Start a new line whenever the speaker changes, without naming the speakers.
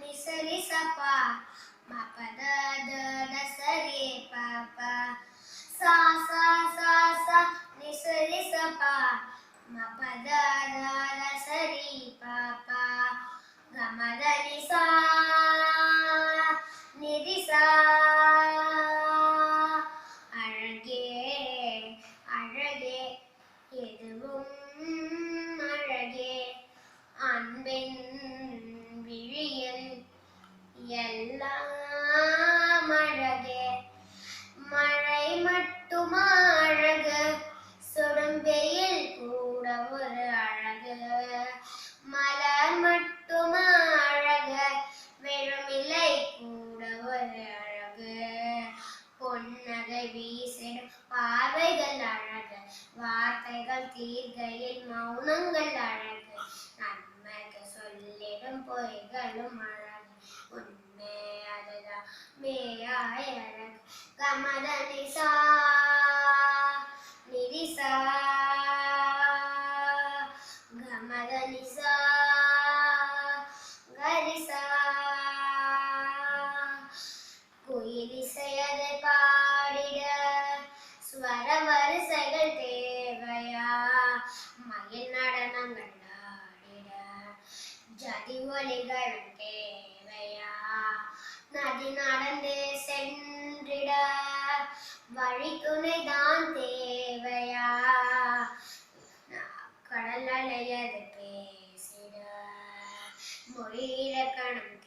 நிசரி சப்பா மபத சரி பாப்பா சா சா சா சா நிசரி சப்பா மபத சரி பாப்பா கமத நிசா நிரிசா அழகே அழகே எதுவும் அழகே அன்பின் விழியல் எல்லாம் அழகே மழை மட்டுமா அழகு சுடும் வெயில் கூட ஒரு அழகு மலர் மட்டுமா அழகு வெறுமில்லை கூட ஒரு அழகு பொன்னகை வீசிடும் பார்வைகள் அழகு வார்த்தைகள் தீர்க்கையில் மௌனங்கள் அழகு நன்மைக்கு சொல்லிடும் பொய்களும் அழகு உண்மை அதுதான் மேயாய் அழகு கமத நிசா நிரிசா கமத நிசா கரிசா குயிலிசையதை பாடிட ஸ்வர வரிசைகள் தேவையா மயில் நடனங்கள் ஆடிட ஜதி ஒலிகள் தேவையா நதி நடந்து சென்றிட வழி துணைதான் தேவையா கடல் அலையது பேசிட மொழி இலக்கணம்